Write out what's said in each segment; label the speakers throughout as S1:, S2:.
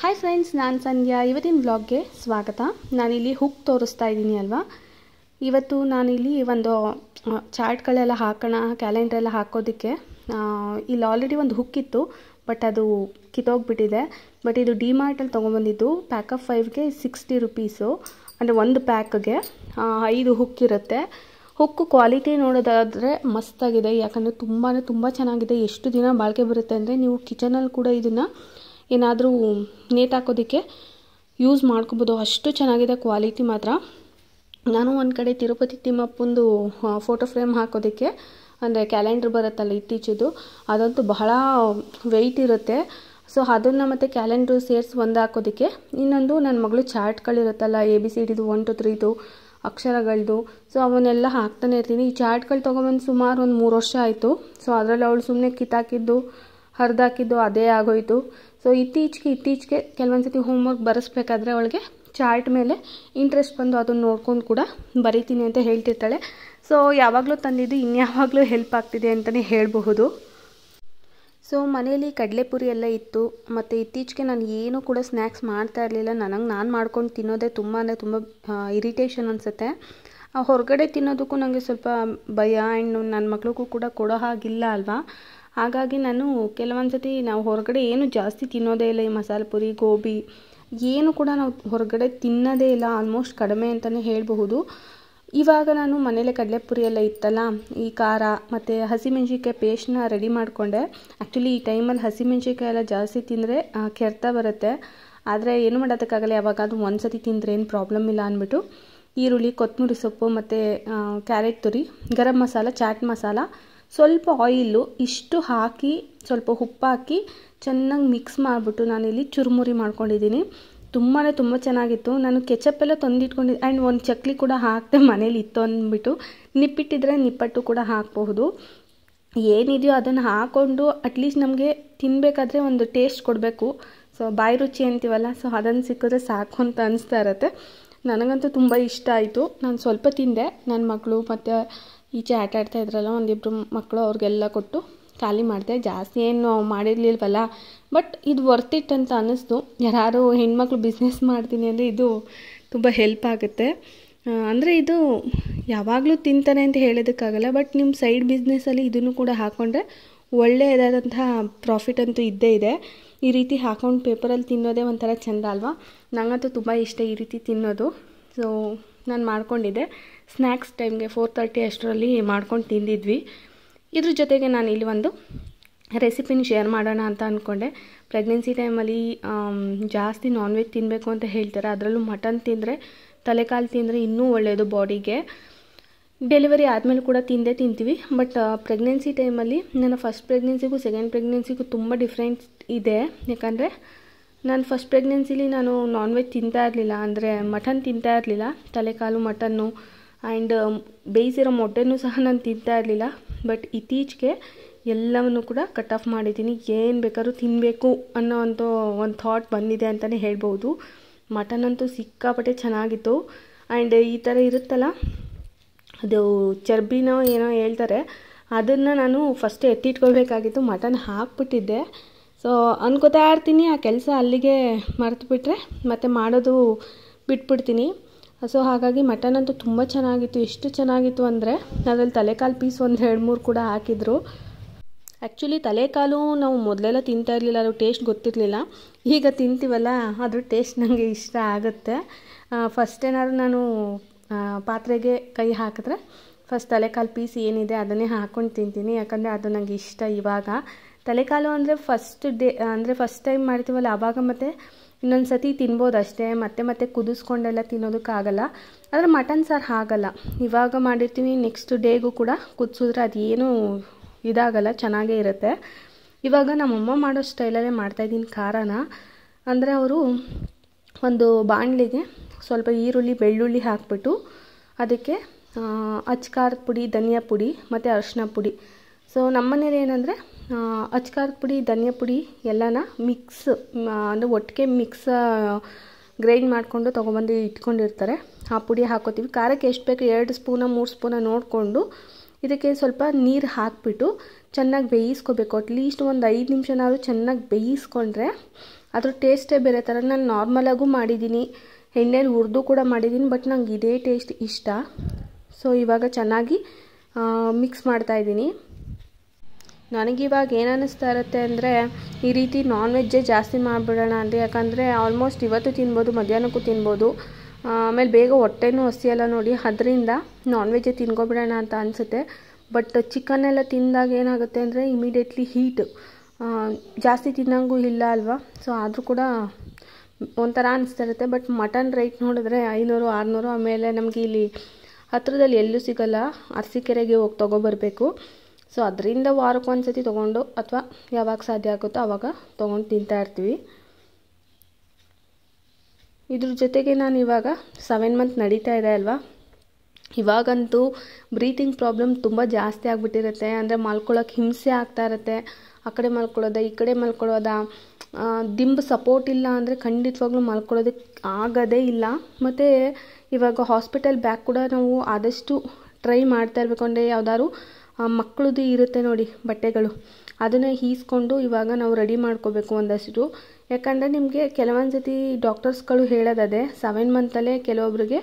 S1: Hi friends, ನಾನು ಸಂಧ್ಯಾ. ಇವತ್ತಿನ ಬ್ಲಾಗ್ಗೆ ಸ್ವಾಗತ. ನಾನಿಲ್ಲಿ ಹುಕ್ ತೋರಿಸ್ತಾ ಇದ್ದೀನಿ ಅಲ್ವಾ. ಇವತ್ತು ನಾನಿಲ್ಲಿ ಒಂದು ಚಾರ್ಟ್ಗಳೆಲ್ಲ ಹಾಕೋಣ, ಕ್ಯಾಲೆಂಡರ್ ಎಲ್ಲ ಹಾಕೋದಕ್ಕೆ ಇಲ್ಲಿ ಆಲ್ರೆಡಿ ಒಂದು ಹುಕ್ ಇತ್ತು, ಬಟ್ ಅದು ಕಿತ್ತೋಗ್ಬಿಟ್ಟಿದೆ. ಬಟ್ ಇದು ಡಿಮಾರ್ಟಲ್ಲಿ ತೊಗೊಂಬಂದಿದ್ದು. ಪ್ಯಾಕ್ ಆಫ್ 5ಗೆ 60 ರುಪೀಸು, ಅಂದರೆ ಒಂದು ಪ್ಯಾಕ್ಗೆ 5 ಹುಕ್ ಇರುತ್ತೆ. ಹುಕ್ಕು ಕ್ವಾಲಿಟಿ ನೋಡೋದಾದರೆ ಮಸ್ತಾಗಿದೆ, ಯಾಕಂದರೆ ತುಂಬ ಚೆನ್ನಾಗಿದೆ. ಎಷ್ಟು ದಿನ ಬಾಳಿಕೆ ಬರುತ್ತೆ ಅಂದರೆ ನೀವು ಕಿಚನಲ್ಲಿ ಕೂಡ ಇದನ್ನು ಏನಾದರೂ ನೇತು ಹಾಕೋದಕ್ಕೆ ಯೂಸ್ ಮಾಡ್ಕೊಬೋದು, ಅಷ್ಟು ಚೆನ್ನಾಗಿದೆ ಕ್ವಾಲಿಟಿ ಮಾತ್ರ. ನಾನು ಒಂದು ಕಡೆ ತಿರುಪತಿ ತಿಮ್ಮಪ್ಪಂದು ಫೋಟೋ ಫ್ರೇಮ್ ಹಾಕೋದಕ್ಕೆ, ಅಂದರೆ ಕ್ಯಾಲೆಂಡ್ರ್ ಬರುತ್ತಲ್ಲ ಇತ್ತೀಚಿದು, ಅದಂತೂ ಬಹಳ ವೆಯ್ಟ್ ಇರುತ್ತೆ. ಸೊ ಅದನ್ನು ಮತ್ತು ಕ್ಯಾಲೆಂಡ್ರು ಸೇರಿಸಿ ಒಂದು ಹಾಕೋದಕ್ಕೆ, ಇನ್ನೊಂದು ನನ್ನ ಮಗಳು ಚಾರ್ಟ್ಗಳಿರುತ್ತಲ್ಲ ABCD 1 to 3 ಅಕ್ಷರಗಳದು, ಸೊ ಅವನ್ನೆಲ್ಲ ಹಾಕ್ತಾನೆ ಇರ್ತೀನಿ. ಈ ಚಾರ್ಟ್ಗಳು ತೊಗೊಂಬಂದು ಸುಮಾರು ಒಂದು 3 ವರ್ಷ ಆಯಿತು. ಸೊ ಅದರಲ್ಲಿ ಅವಳು ಸುಮ್ಮನೆ ಕಿತ್ತಾಕಿದ್ದು ಹರಿದಾಕಿದ್ದು ಅದೇ ಆಗೋಯಿತು. ಸೊ ಇತ್ತೀಚೆಗೆ ಕೆಲವೊಂದು ಸತಿ ಹೋಮ್ವರ್ಕ್ ಬರೆಸ್ಬೇಕಾದ್ರೆ ಅವಳಿಗೆ ಚಾರ್ಟ್ ಮೇಲೆ ಇಂಟ್ರೆಸ್ಟ್ ಬಂದು ಅದನ್ನು ನೋಡ್ಕೊಂಡು ಕೂಡ ಬರೀತೀನಿ ಅಂತ ಹೇಳ್ತಿರ್ತಾಳೆ. ಸೊ ಯಾವಾಗಲೂ ತಂದಿದ್ದು ಇನ್ಯಾವಾಗಲೂ ಹೆಲ್ಪ್ ಆಗ್ತಿದೆ ಅಂತಲೇ ಹೇಳಬಹುದು. ಸೊ ಮನೇಲಿ ಕಡಲೆಪುರಿ ಎಲ್ಲ ಇತ್ತು, ಮತ್ತು ಇತ್ತೀಚೆಗೆ ನಾನು ಏನೂ ಕೂಡ ಸ್ನ್ಯಾಕ್ಸ್ ಮಾಡ್ತಾ ಇರಲಿಲ್ಲ. ನಾನು ಮಾಡ್ಕೊಂಡು ತಿನ್ನೋದೇ ತುಂಬ ಇರಿಟೇಷನ್ ಅನಿಸುತ್ತೆ. ಹೊರಗಡೆ ತಿನ್ನೋದಕ್ಕೂ ನನಗೆ ಸ್ವಲ್ಪ ಭಯ, ಆ್ಯಂಡ್ ನನ್ನ ಮಗಳಿಗೂ ಕೂಡ ಕೊಡೋ ಹಾಗಿಲ್ಲ ಅಲ್ವಾ. ಹಾಗಾಗಿ ನಾನು ಕೆಲವೊಂದು ಸತಿ ನಾವು ಹೊರಗಡೆ ಏನು ಜಾಸ್ತಿ ತಿನ್ನೋದೇ ಇಲ್ಲ. ಈ ಮಸಾಲೆ ಪುರಿ, ಗೋಬಿ ಏನು ಕೂಡ ನಾವು ಹೊರಗಡೆ ತಿನ್ನೋದೇ ಇಲ್ಲ, ಆಲ್ಮೋಸ್ಟ್ ಕಡಿಮೆ ಅಂತಲೇ ಹೇಳಬಹುದು. ಇವಾಗ ನಾನು ಮನೇಲೆ ಕಡಲೆಪುರಿ ಎಲ್ಲ ಇತ್ತಲ್ಲ, ಈ ಖಾರ ಮತ್ತು ಹಸಿಮೆಣ್ಸಿಕಾಯಿ ಪೇಸ್ಟ್ನ ರೆಡಿ ಮಾಡಿಕೊಂಡೆ. ಆ್ಯಕ್ಚುಲಿ ಈ ಟೈಮಲ್ಲಿ ಹಸಿಮೆಣ್ಸಿಕಾಯಿ ಎಲ್ಲ ಜಾಸ್ತಿ ತಿಂದರೆ ಕೆರೆತ ಬರುತ್ತೆ, ಆದರೆ ಏನು ಮಾಡೋದಕ್ಕಾಗಲ್ಲ. ಯಾವಾಗಾದ್ರೂ ಒಂದು ಸತಿ ತಿಂದರೆ ಏನು ಪ್ರಾಬ್ಲಮ್ ಇಲ್ಲ ಅಂದ್ಬಿಟ್ಟು ಈರುಳ್ಳಿ, ಕೊತ್ತಂಬರಿ ಸೊಪ್ಪು ಮತ್ತು ಕ್ಯಾರೆಟ್ ತುರಿ, ಗರಂ ಮಸಾಲ, ಚಾಟ್ ಮಸಾಲ, ಸ್ವಲ್ಪ ಆಯಿಲು ಇಷ್ಟು ಹಾಕಿ ಸ್ವಲ್ಪ ಉಪ್ಪು ಹಾಕಿ ಚೆನ್ನಾಗಿ ಮಿಕ್ಸ್ ಮಾಡಿಬಿಟ್ಟು ನಾನಿಲ್ಲಿ ಚುರುಮುರಿ ಮಾಡ್ಕೊಂಡಿದ್ದೀನಿ. ತುಂಬ ಚೆನ್ನಾಗಿತ್ತು. ನಾನು ಕೆಚಪ್ ಎಲ್ಲ ತಂದಿಟ್ಕೊಂಡಿದ್ದೆ, ಆ್ಯಂಡ್ ಒಂದು ಚಕ್ಲಿ ಕೂಡ ಹಾಕಿದೆ ಮನೇಲಿ ಇತ್ತು ಅಂದ್ಬಿಟ್ಟು. ನಿಪ್ಪಿಟ್ಟಿದ್ರೆ ನಿಪ್ಪಟ್ಟು ಕೂಡ ಹಾಕಬಹುದು. ಏನಿದೆಯೋ ಅದನ್ನು ಹಾಕ್ಕೊಂಡು ಅಟ್ಲೀಸ್ಟ್ ನಮಗೆ ತಿನ್ನಬೇಕಾದ್ರೆ ಒಂದು ಟೇಸ್ಟ್ ಕೊಡಬೇಕು. ಸೊ ಬಾಯಿ ರುಚಿ ಅಂತೀವಲ್ಲ, ಸೊ ಅದನ್ನು ಸಿಕ್ಕಿದ್ರೆ ಸಾಕು ಅಂತ ಅನಿಸ್ತಾ ಇರುತ್ತೆ. ನನಗಂತೂ ತುಂಬ ಇಷ್ಟ ಆಯಿತು. ನಾನು ಸ್ವಲ್ಪ ತಿಂದೆ, ನನ್ನ ಮಕ್ಕಳು ಮತ್ತು ಈಚೆ ಆಟ ಆಡ್ತಾ ಇದ್ರಲ್ಲ ಒಂದಿಬ್ಬರು ಮಕ್ಕಳು, ಅವ್ರಿಗೆಲ್ಲ ಕೊಟ್ಟು ಖಾಲಿ ಮಾಡಿದೆ. ಜಾಸ್ತಿ ಏನು ಮಾಡಿರಲಿಲ್ವಲ್ಲ, ಬಟ್ ಇದು ವರ್ತ್ ಇಟ್ ಅಂತ ಅನ್ನಿಸ್ತು. ಯಾರು ಹೆಣ್ಮಕ್ಳು ಬಿಸ್ನೆಸ್ ಮಾಡ್ತೀನಿ ಅಂದರೆ ಇದು ತುಂಬ ಹೆಲ್ಪ್ ಆಗುತ್ತೆ. ಅಂದರೆ ಇದು ಯಾವಾಗಲೂ ತಿಂತಾನೆ ಅಂತ ಹೇಳೋದಕ್ಕಾಗಲ್ಲ, ಬಟ್ ನಿಮ್ಮ ಸೈಡ್ ಬಿಸ್ನೆಸ್ಸಲ್ಲಿ ಇದನ್ನು ಕೂಡ ಹಾಕ್ಕೊಂಡ್ರೆ ಒಳ್ಳೆಯದಾದಂತಹ ಪ್ರಾಫಿಟ್ ಅಂತೂ ಇದ್ದೇ ಇದೆ. ಈ ರೀತಿ ಹಾಕ್ಕೊಂಡು ಪೇಪರಲ್ಲಿ ತಿನ್ನೋದೇ ಒಂಥರ ಚೆಂದ ಅಲ್ವಾ. ನನಗಂತೂ ತುಂಬ ಇಷ್ಟ ಈ ರೀತಿ ತಿನ್ನೋದು. ಸೊ ನಾನು ಮಾಡ್ಕೊಂಡಿದ್ದೆ ಸ್ನ್ಯಾಕ್ಸ್ ಟೈಮ್ಗೆ 4:30 ಅಷ್ಟರಲ್ಲಿ ಮಾಡ್ಕೊಂಡು ತಿಂದಿದ್ವಿ. ಇದ್ರ ಜೊತೆಗೆ ನಾನು ಇಲ್ಲಿ ಒಂದು ರೆಸಿಪಿನ ಶೇರ್ ಮಾಡೋಣ ಅಂತ ಅಂದ್ಕೊಂಡೆ. ಪ್ರೆಗ್ನೆನ್ಸಿ ಟೈಮಲ್ಲಿ ಜಾಸ್ತಿ ನಾನ್ ವೆಜ್ ತಿನ್ನಬೇಕು ಅಂತ ಹೇಳ್ತಾರೆ, ಅದರಲ್ಲೂ ಮಟನ್ ತಿಂದರೆ, ತಲೆಕಾಲು ತಿಂದರೆ ಇನ್ನೂ ಒಳ್ಳೆಯದು ಬಾಡಿಗೆ. ಡೆಲಿವರಿ ಆದಮೇಲೆ ಕೂಡ ತಿಂತೀವಿ, ಬಟ್ ಪ್ರೆಗ್ನೆನ್ಸಿ ಟೈಮಲ್ಲಿ ನನ್ನ ಫಸ್ಟ್ ಪ್ರೆಗ್ನೆನ್ಸಿಗೂ ಸೆಕೆಂಡ್ ಪ್ರೆಗ್ನೆನ್ಸಿಗೂ ತುಂಬ ಡಿಫ್ರೆನ್ಸ್ ಇದೆ. ಯಾಕಂದರೆ ನಾನು ಫಸ್ಟ್ ಪ್ರೆಗ್ನೆನ್ಸಿಲಿ ನಾನು ನಾನ್ ವೆಜ್ ತಿಂತಾ ಇರಲಿಲ್ಲ, ಅಂದರೆ ಮಟನ್ ತಿಂತಾ ಇರಲಿಲ್ಲ, ತಲೆಕಾಲು ಮಟನ್ನು ಆ್ಯಂಡ್ ಬೇಯಿಸಿರೋ ಮೊಟ್ಟೆನೂ ಸಹ ನಾನು ತಿಂತಾ ಇರಲಿಲ್ಲ. ಬಟ್ ಇತ್ತೀಚೆಗೆ ಎಲ್ಲವನ್ನು ಕೂಡ ಕಟ್ ಆಫ್ ಮಾಡಿದ್ದೀನಿ. ಏನು ಬೇಕಾದ್ರೂ ತಿನ್ನಬೇಕು ಅನ್ನೋ ಒಂದು ಥಾಟ್ ಬಂದಿದೆ ಅಂತಲೇ ಹೇಳ್ಬೋದು. ಮಟನ್ ಅಂತೂ ಸಿಕ್ಕಾಪಟ್ಟೆ ಚೆನ್ನಾಗಿತ್ತು. ಆ್ಯಂಡ್ ಈ ಥರ ಇರುತ್ತಲ್ಲ, ಅದು ಚರ್ಬಿನೋ ಏನೋ ಹೇಳ್ತಾರೆ, ಅದನ್ನು ನಾನು ಫಸ್ಟ್ ಎತ್ತಿಟ್ಕೊಳ್ಬೇಕಾಗಿತ್ತು. ಮಟನ್ ಹಾಕ್ಬಿಟ್ಟಿದ್ದೆ. ಸೊ ಅನ್ಕೋತಾ ಇರ್ತೀನಿ, ಆ ಕೆಲಸ ಅಲ್ಲಿಗೆ ಮರೆತುಬಿಟ್ರೆ ಮತ್ತೆ ಮಾಡೋದು ಬಿಟ್ಬಿಡ್ತೀನಿ. ಸೊ ಹಾಗಾಗಿ ಮಟನ್ ಅಂತೂ ತುಂಬ ಚೆನ್ನಾಗಿತ್ತು. ಎಷ್ಟು ಚೆನ್ನಾಗಿತ್ತು ಅಂದರೆ ಅದರಲ್ಲಿ ತಲೆಕಾಲು ಪೀಸ್ ಒಂದು 2-3 ಕೂಡ ಹಾಕಿದ್ರು. ಆ್ಯಕ್ಚುಲಿ ತಲೆಕಾಲು ನಾವು ಮೊದಲೆಲ್ಲ ತಿಂತಾ ಇರಲಿಲ್ಲ, ಅದು ಟೇಸ್ಟ್ ಗೊತ್ತಿರಲಿಲ್ಲ. ಈಗ ತಿಂತೀವಲ್ಲ, ಅದ್ರ ಟೇಸ್ಟ್ ನನಗೆ ಇಷ್ಟ ಆಗುತ್ತೆ. ಫಸ್ಟ್ ಏನಾದರೂ ನಾನು ಪಾತ್ರೆಗೆ ಕೈ ಹಾಕಿದ್ರೆ ಫಸ್ಟ್ ತಲೆಕಾಲು ಪೀಸ್ ಏನಿದೆ ಅದನ್ನೇ ಹಾಕ್ಕೊಂಡು ತಿಂತೀನಿ, ಯಾಕಂದರೆ ಅದು ನನಗೆ ಇಷ್ಟ. ಇವಾಗ ತಲೆಕಾಲು ಅಂದರೆ ಫಸ್ಟ್ ಟೈಮ್ ಮಾಡ್ತೀವಲ್ಲ ಆವಾಗ ಮತ್ತೆ ಇನ್ನೊಂದು ಸತಿ ತಿನ್ಬೋದು ಅಷ್ಟೇ, ಮತ್ತೆ ಕುದಿಸ್ಕೊಂಡೆಲ್ಲ ತಿನ್ನೋದಕ್ಕಾಗಲ್ಲ. ಆದರೆ ಮಟನ್ ಸಾರು ಹಾಗಲ್ಲ, ಇವಾಗ ಮಾಡಿರ್ತೀವಿ ನೆಕ್ಸ್ಟ್ ಡೇಗೂ ಕೂಡ ಕುದಿಸಿದ್ರೆ ಅದೇನು ಇದಾಗಲ್ಲ, ಚೆನ್ನಾಗೇ ಇರುತ್ತೆ. ಇವಾಗ ನಮ್ಮಮ್ಮ ಮಾಡೋ ಸ್ಟೈಲಲ್ಲೇ ಮಾಡ್ತಾಯಿದ್ದೀನಿ ಖಾರನ. ಅಂದರೆ ಅವರು ಒಂದು ಬಾಣಲಿಗೆ ಸ್ವಲ್ಪ ಈರುಳ್ಳಿ, ಬೆಳ್ಳುಳ್ಳಿ ಹಾಕ್ಬಿಟ್ಟು ಅದಕ್ಕೆ ಅಚ್ಕಾರದ ಪುಡಿ, ಧನಿಯಾ ಪುಡಿ ಮತ್ತು ಅರಿಶಿನ ಪುಡಿ. ಸೊ ನಮ್ಮನೇಲಿ ಏನಂದರೆ ಅಚ್ಕಾರದ ಪುಡಿ, ಧನಿಯಾ ಪುಡಿ ಎಲ್ಲನ ಮಿಕ್ಸ್ ಅಂದರೆ ಒಟ್ಟಿಗೆ ಮಿಕ್ಸ್ ಗ್ರೈಂಡ್ ಮಾಡಿಕೊಂಡು ತೊಗೊಬಂದು ಇಟ್ಕೊಂಡಿರ್ತಾರೆ. ಆ ಪುಡಿ ಹಾಕೋತೀವಿ. ಖಾರಕ್ಕೆ ಎಷ್ಟು ಬೇಕು 2 ಸ್ಪೂನ 3 ಸ್ಪೂನ ನೋಡಿಕೊಂಡು ಇದಕ್ಕೆ ಸ್ವಲ್ಪ ನೀರು ಹಾಕಿಬಿಟ್ಟು ಚೆನ್ನಾಗಿ ಬೇಯಿಸ್ಕೋಬೇಕು. ಅಟ್ಲೀಸ್ಟ್ ಒಂದು 5 ನಿಮಿಷನಾದರೂ ಚೆನ್ನಾಗಿ ಬೇಯಿಸ್ಕೊಂಡ್ರೆ ಅದ್ರ ಟೇಸ್ಟೇ ಬೇರೆ ಥರ. ನಾನು ನಾರ್ಮಲಾಗೂ ಮಾಡಿದ್ದೀನಿ, ಎಣ್ಣೆಲಿ ಹುರಿದು ಕೂಡ ಮಾಡಿದ್ದೀನಿ, ಬಟ್ ನಂಗೆ ಇದೇ ಟೇಸ್ಟ್ ಇಷ್ಟ. ಸೊ ಇವಾಗ ಚೆನ್ನಾಗಿ ಮಿಕ್ಸ್ ಮಾಡ್ತಾಯಿದ್ದೀನಿ. ನನಗಿವಾಗ ಏನು ಅನ್ನಿಸ್ತಾ ಇರುತ್ತೆ ಅಂದರೆ, ಈ ರೀತಿ ನಾನ್ ವೆಜ್ಜೇ ಜಾಸ್ತಿ ಮಾಡಿಬಿಡೋಣ ಅಂತ. ಯಾಕಂದರೆ ಆಲ್ಮೋಸ್ಟ್ ಇವತ್ತು ತಿನ್ಬೋದು, ಮಧ್ಯಾಹ್ನಕ್ಕೂ ತಿನ್ಬೋದು, ಆಮೇಲೆ ಬೇಗ ಹೊಟ್ಟೆನೂ ಹಸಿಯಲ್ಲ ನೋಡಿ. ಅದರಿಂದ ನಾನ್ ವೆಜ್ಜೇ ತಿನ್ಕೊಬಿಡೋಣ ಅಂತ ಅನಿಸುತ್ತೆ. ಬಟ್ ಚಿಕನ್ ಎಲ್ಲ ತಿಂದಾಗ ಏನಾಗುತ್ತೆ ಅಂದರೆ ಇಮಿಡಿಯೇಟ್ಲಿ ಹೀಟ್ ಜಾಸ್ತಿ ತಿನ್ನಂಗೂ ಇಲ್ಲ ಅಲ್ವಾ. ಸೊ ಆದರೂ ಕೂಡ ಒಂಥರ ಅನಿಸ್ತಾ ಇರುತ್ತೆ. ಬಟ್ ಮಟನ್ ರೇಟ್ ನೋಡಿದ್ರೆ 500-600, ಆಮೇಲೆ ನಮಗೆ ಇಲ್ಲಿ ಹತ್ರದಲ್ಲಿ ಎಲ್ಲೂ ಸಿಗೋಲ್ಲ, ಅರಸೀಕೆರೆಗೆ ಹೋಗಿ ತೊಗೊಬರ್ಬೇಕು. ಸೊ ಅದರಿಂದ ವಾರಕ್ಕೆ ಒಂದು ಸತಿ ತೊಗೊಂಡು, ಅಥವಾ ಯಾವಾಗ ಸಾಧ್ಯ ಆಗುತ್ತೋ ಆವಾಗ ತೊಗೊಂಡು ತಿಂತಾಯಿರ್ತೀವಿ. ಇದ್ರ ಜೊತೆಗೆ ನಾನು ಇವಾಗ 7 ಮಂತ್ ನಡೀತಾ ಇದೆ ಅಲ್ವಾ, ಇವಾಗಂತೂ ಬ್ರೀತಿಂಗ್ ಪ್ರಾಬ್ಲಮ್ ತುಂಬ ಜಾಸ್ತಿ ಆಗಿಬಿಟ್ಟಿರುತ್ತೆ. ಅಂದರೆ ಮಲ್ಕೊಳ್ಳೋಕೆ ಹಿಂಸೆ ಆಗ್ತಾ ಇರುತ್ತೆ. ಆ ಕಡೆ ಮಲ್ಕೊಳ್ಳೋದ, ಈ ಕಡೆ ಮಲ್ಕೊಳ್ಳೋದ, ದಿಂಬು ಸಪೋರ್ಟ್ ಇಲ್ಲ ಅಂದರೆ ಖಂಡಿತವಾಗ್ಲೂ ಮಲ್ಕೊಳ್ಳೋದಕ್ಕೆ ಆಗೋದೇ ಇಲ್ಲ. ಮತ್ತು ಇವಾಗ ಹಾಸ್ಪಿಟಲ್ ಬ್ಯಾಗ್ ಕೂಡ ನಾವು ಆದಷ್ಟು ಟ್ರೈ ಮಾಡ್ತಾ ಇರಬೇಕು. ಅಂದರೆ ಯಾವ್ದಾದ್ರು ಮಕ್ಕಳದ್ದು ಇರುತ್ತೆ ನೋಡಿ ಬಟ್ಟೆಗಳು, ಅದನ್ನೇ ಈಸ್ಕೊಂಡು ಇವಾಗ ನಾವು ರೆಡಿ ಮಾಡ್ಕೋಬೇಕು ಒಂದಷ್ಟು. ಯಾಕಂದರೆ ನಿಮಗೆ ಕೆಲವೊಂದು ಸತಿ ಡಾಕ್ಟರ್ಸ್ಗಳು ಹೇಳೋದದೇ 7 ಮಂತಲ್ಲೇ ಕೆಲವೊಬ್ಬರಿಗೆ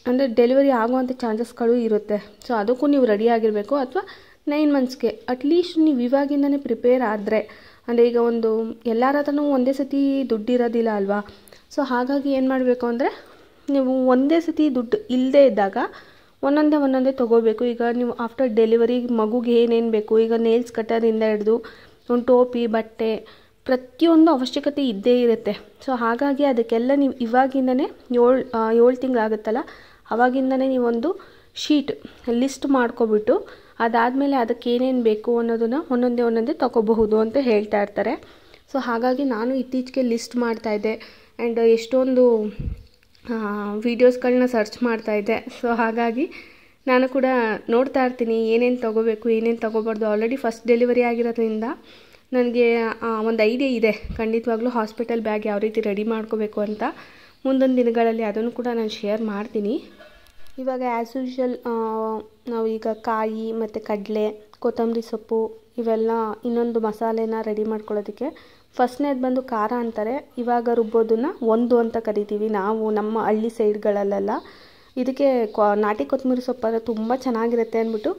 S1: ಅಂದರೆ ಡೆಲಿವರಿ ಆಗುವಂಥ ಚಾನ್ಸಸ್ಗಳು ಇರುತ್ತೆ. ಸೊ ಅದಕ್ಕೂ ನೀವು ರೆಡಿ ಆಗಿರಬೇಕು. ಅಥವಾ 9 ಮಂತ್ಸ್ಗೆ ಅಟ್ಲೀಸ್ಟ್ ನೀವು ಇವಾಗಿಂದನೇ ಪ್ರಿಪೇರ್ ಆದರೆ, ಅಂದರೆ ಈಗ ಒಂದು ಎಲ್ಲರ ಹತ್ರನೂ ಒಂದೇ ಸತಿ ದುಡ್ಡಿರೋದಿಲ್ಲ ಅಲ್ವಾ. ಸೊ ಹಾಗಾಗಿ ಏನು ಮಾಡಬೇಕು ಅಂದರೆ, ನೀವು ಒಂದೇ ಸತಿ ದುಡ್ಡು ಇಲ್ಲದೇ ಇದ್ದಾಗ ಒಂದೊಂದೇ ತೊಗೋಬೇಕು. ಈಗ ನೀವು ಆಫ್ಟರ್ ಡೆಲಿವರಿ ಮಗುಗೆ ಏನೇನು ಬೇಕು, ಈಗ ನೇಲ್ಸ್ ಕಟ್ಟರಿಂದ ಹಿಡಿದು ಒಂದು ಟೋಪಿ, ಬಟ್ಟೆ, ಪ್ರತಿಯೊಂದು ಅವಶ್ಯಕತೆ ಇದ್ದೇ ಇರುತ್ತೆ. ಸೊ ಹಾಗಾಗಿ ಅದಕ್ಕೆಲ್ಲ ನೀವು ಇವಾಗಿಂದನೇ 7 ತಿಂಗಳಾಗುತ್ತಲ್ಲ ಆವಾಗಿಂದನೇ ನೀವೊಂದು ಶೀಟ್ ಲಿಸ್ಟ್ ಮಾಡ್ಕೊಬಿಟ್ಟು, ಅದಾದಮೇಲೆ ಅದಕ್ಕೆ ಏನೇನು ಬೇಕು ಅನ್ನೋದನ್ನು ಒಂದೊಂದೇ ತೊಗೋಬಹುದು ಅಂತ ಹೇಳ್ತಾ ಇರ್ತಾರೆ. ಸೊ ಹಾಗಾಗಿ ನಾನು ಇತ್ತೀಚೆಗೆ ಲಿಸ್ಟ್ ಮಾಡ್ತಾಯಿದ್ದೆ, ಆ್ಯಂಡ್ ಎಷ್ಟೊಂದು ವೀಡಿಯೋಸ್ಗಳನ್ನ ಸರ್ಚ್ ಮಾಡ್ತಾಯಿದ್ದೆ. ಸೊ ಹಾಗಾಗಿ ನಾನು ಕೂಡ ನೋಡ್ತಾ ಇರ್ತೀನಿ ಏನೇನು ತೊಗೋಬೇಕು, ಏನೇನು ತೊಗೋಬಾರ್ದು. ಆಲ್ರೆಡಿ ಫಸ್ಟ್ ಡೆಲಿವರಿ ಆಗಿರೋದ್ರಿಂದ ನನಗೆ ಒಂದು ಐಡಿಯಾ ಇದೆ ಖಂಡಿತವಾಗ್ಲೂ ಹಾಸ್ಪಿಟಲ್ ಬ್ಯಾಗ್ ಯಾವ ರೀತಿ ರೆಡಿ ಮಾಡ್ಕೋಬೇಕು ಅಂತ. ಮುಂದಿನ ದಿನಗಳಲ್ಲಿ ಅದನ್ನು ಕೂಡ ನಾನು ಶೇರ್ ಮಾಡ್ತೀನಿ. ಇವಾಗ ಆ್ಯಸ್ ಯೂಶ್ವಲ್ ನಾವು ಈಗ ಕಾಯಿ ಮತ್ತು ಕಡಲೆ, ಕೊತ್ತಂಬರಿ ಸೊಪ್ಪು ಇವೆಲ್ಲ ಇನ್ನೊಂದು ಮಸಾಲೆನ ರೆಡಿ ಮಾಡ್ಕೊಳ್ಳೋದಕ್ಕೆ. ಫಸ್ಟ್ನೇದು ಬಂದು ಖಾರ ಅಂತಾರೆ, ಇವಾಗ ರುಬ್ಬೋದನ್ನು ಒಂದು ಅಂತ ಕರಿತೀವಿ ನಾವು ನಮ್ಮ ಹಳ್ಳಿ ಸೈಡ್ಗಳಲ್ಲೆಲ್ಲ. ಇದಕ್ಕೆ ನಾಟಿ ಕೊತ್ತಂಬರಿ ಸೊಪ್ಪಾದರೆ ತುಂಬ ಚೆನ್ನಾಗಿರುತ್ತೆ ಅಂದ್ಬಿಟ್ಟು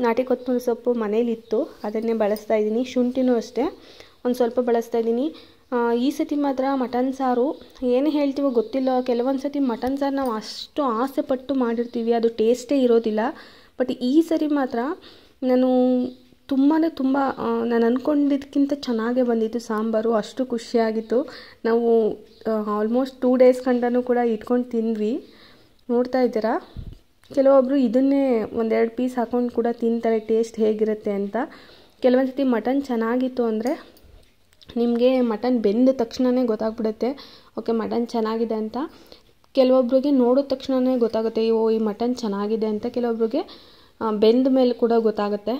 S1: ನಾಟಿ ಕೊತ್ತಂಬರಿ ಸೊಪ್ಪು ಮನೇಲಿತ್ತು, ಅದನ್ನೇ ಬಳಸ್ತಾ ಇದ್ದೀನಿ. ಶುಂಠಿನೂ ಅಷ್ಟೇ ಒಂದು ಸ್ವಲ್ಪ ಬಳಸ್ತಾ ಇದ್ದೀನಿ. ಈ ಸತಿ ಮಾತ್ರ ಮಟನ್ ಸಾರು ಏನು ಹೇಳ್ತೀವೋ ಗೊತ್ತಿಲ್ಲ, ಕೆಲವೊಂದು ಸತಿ ಮಟನ್ ಸಾರು ನಾವು ಅಷ್ಟು ಆಸೆ ಪಟ್ಟು ಮಾಡಿರ್ತೀವಿ, ಅದು ಟೇಸ್ಟೇ ಇರೋದಿಲ್ಲ. ಬಟ್ ಈ ಸರಿ ಮಾತ್ರ ನಾನು ತುಂಬ ನಾನು ಅಂದ್ಕೊಂಡಿದ್ದಕ್ಕಿಂತ ಚೆನ್ನಾಗೇ ಬಂದಿತ್ತು ಸಾಂಬಾರು. ಅಷ್ಟು ಖುಷಿಯಾಗಿತ್ತು. ನಾವು ಆಲ್ಮೋಸ್ಟ್ 2 ಡೇಸ್ ಗಂಟನೂ ಕೂಡ ಇಟ್ಕೊಂಡು ತಿಂದ್ವಿ. ನೋಡ್ತಾ ಇದ್ದೀರಾ, ಕೆಲವೊಬ್ಬರು ಇದನ್ನೇ 1-2 ಪೀಸ್ ಹಾಕ್ಕೊಂಡು ಕೂಡ ತಿಂತಾರೆ ಟೇಸ್ಟ್ ಹೇಗಿರುತ್ತೆ ಅಂತ. ಕೆಲವೊಂದು ಸತಿ ಮಟನ್ ಚೆನ್ನಾಗಿತ್ತು ಅಂದರೆ ನಿಮಗೆ ಮಟನ್ ಬೆಂದ ತಕ್ಷಣವೇ ಗೊತ್ತಾಗ್ಬಿಡುತ್ತೆ ಓಕೆ ಮಟನ್ ಚೆನ್ನಾಗಿದೆ ಅಂತ. ಕೆಲವೊಬ್ರಿಗೆ ನೋಡಿದ ತಕ್ಷಣವೇ ಗೊತ್ತಾಗುತ್ತೆ ಓ ಈ ಮಟನ್ ಚೆನ್ನಾಗಿದೆ ಅಂತ. ಕೆಲವೊಬ್ರಿಗೆ ಬೆಂದ ಮೇಲೆ ಕೂಡ ಗೊತ್ತಾಗುತ್ತೆ.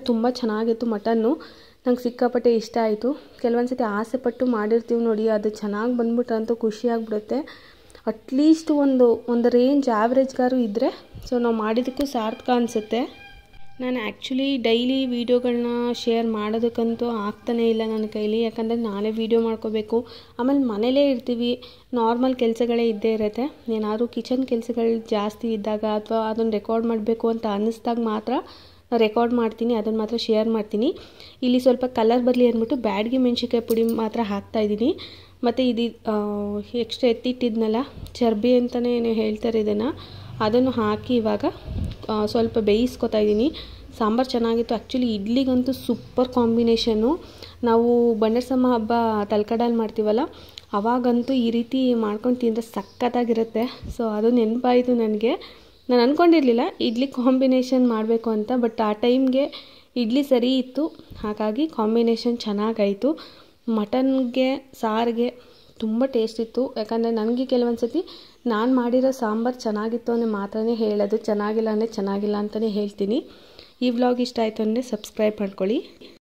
S1: ತುಂಬ ಚೆನ್ನಾಗಿತ್ತು ಮಟನ್ನು, ನಂಗೆ ಸಿಕ್ಕಾಪಟ್ಟೆ ಇಷ್ಟ ಆಯಿತು. ಕೆಲವೊಂದು ಸತಿ ಆಸೆ ಪಟ್ಟು ಮಾಡಿರ್ತೀವಿ ನೋಡಿ, ಅದು ಚೆನ್ನಾಗಿ ಬಂದ್ಬಿಟ್ರಂತೂ ಖುಷಿಯಾಗ್ಬಿಡುತ್ತೆ. ಅಟ್ಲೀಸ್ಟ್ ಒಂದು ರೇಂಜ್ ಆ್ಯಾವ್ರೇಜ್ಗಾರು ಇದ್ದರೆ ಸೊ ನಾವು ಮಾಡಿದ್ದಕ್ಕೂ ಸಾರ್ಥಕ ಅನಿಸುತ್ತೆ. ನಾನು ಆ್ಯಕ್ಚುಲಿ ಡೈಲಿ ವೀಡಿಯೋಗಳನ್ನ ಶೇರ್ ಮಾಡೋದಕ್ಕಂತೂ ಆಗ್ತಾನೇ ಇಲ್ಲ ನನ್ನ ಕೈಲಿ, ಯಾಕಂದರೆ ನಾನೇ ವೀಡಿಯೋ ಮಾಡ್ಕೋಬೇಕು. ಆಮೇಲೆ ಮನೇಲೇ ಇರ್ತೀವಿ, ನಾರ್ಮಲ್ ಕೆಲಸಗಳೇ ಇದ್ದೇ ಇರುತ್ತೆ. ಏನಾದರೂ ಕಿಚನ್ ಕೆಲಸಗಳು ಜಾಸ್ತಿ ಇದ್ದಾಗ ಅಥವಾ ಅದನ್ನು ರೆಕಾರ್ಡ್ ಮಾಡಬೇಕು ಅಂತ ಅನ್ನಿಸ್ದಾಗ ಮಾತ್ರ ರೆಕಾರ್ಡ್ ಮಾಡ್ತೀನಿ, ಅದನ್ನು ಮಾತ್ರ ಶೇರ್ ಮಾಡ್ತೀನಿ. ಇಲ್ಲಿ ಸ್ವಲ್ಪ ಕಲರ್ ಬರಲಿ ಅಂದ್ಬಿಟ್ಟು ಬ್ಯಾಡಗಿ ಮೆಣಸಿನ್ಕಾಯಿ ಪುಡಿ ಮಾತ್ರ ಹಾಕ್ತಾಯಿದ್ದೀನಿ. ಮತ್ತು ಇದು ಎಕ್ಸ್ಟ್ರಾ ಎತ್ತಿಟ್ಟಿದ್ನಲ್ಲ ಚರ್ಬಿ ಅಂತಲೇ ಹೇಳ್ತಾರೆ ಇದನ್ನು, ಅದನ್ನು ಹಾಕಿ ಇವಾಗ ಸ್ವಲ್ಪ ಬೇಯಿಸ್ಕೊತಾ ಇದ್ದೀನಿ. ಸಾಂಬಾರು ಚೆನ್ನಾಗಿತ್ತು. ಆ್ಯಕ್ಚುಲಿ ಇಡ್ಲಿಗಂತೂ ಸೂಪರ್ ಕಾಂಬಿನೇಷನ್ನು. ನಾವು ಬಂಡಸಮ್ಮ ಹಬ್ಬ ತಲಕಾಡಲ್ಲಿ ಮಾಡ್ತೀವಲ್ಲ ಅವಾಗಂತೂ ಈ ರೀತಿ ಮಾಡ್ಕೊಂಡು ತಿಂದರೆ ಸಖತ್ತಾಗಿರುತ್ತೆ. ಸೊ ಅದು ನೆನಪಾಯಿತು ನನಗೆ. ನಾನು ಅಂದ್ಕೊಂಡಿರಲಿಲ್ಲ ಇಡ್ಲಿ ಕಾಂಬಿನೇಷನ್ ಮಾಡಬೇಕು ಅಂತ, ಬಟ್ ಆ ಟೈಮ್ಗೆ ಇಡ್ಲಿ ಸರಿ ಇತ್ತು, ಹಾಗಾಗಿ ಕಾಂಬಿನೇಷನ್ ಚೆನ್ನಾಗಾಯಿತು. ಮಟನ್ಗೆ ಸಾರಿಗೆ ತುಂಬ ಟೇಸ್ಟ್ ಇತ್ತು. ಯಾಕಂದರೆ ನನಗೆ ಕೆಲವೊಂದು ಸತಿ ನಾನು ಮಾಡಿರೋ ಸಾಂಬಾರು ಚೆನ್ನಾಗಿತ್ತು ಅಂದರೆ ಮಾತ್ರನೇ ಹೇಳೋದು, ಚೆನ್ನಾಗಿಲ್ಲ ಅಂದರೆ ಚೆನ್ನಾಗಿಲ್ಲ ಅಂತಲೇ ಹೇಳ್ತೀನಿ. ಈ ವ್ಲಾಗ್ ಇಷ್ಟ ಆಯಿತು ಅಂದರೆ ಸಬ್ಸ್ಕ್ರೈಬ್ ಮಾಡ್ಕೊಳ್ಳಿ.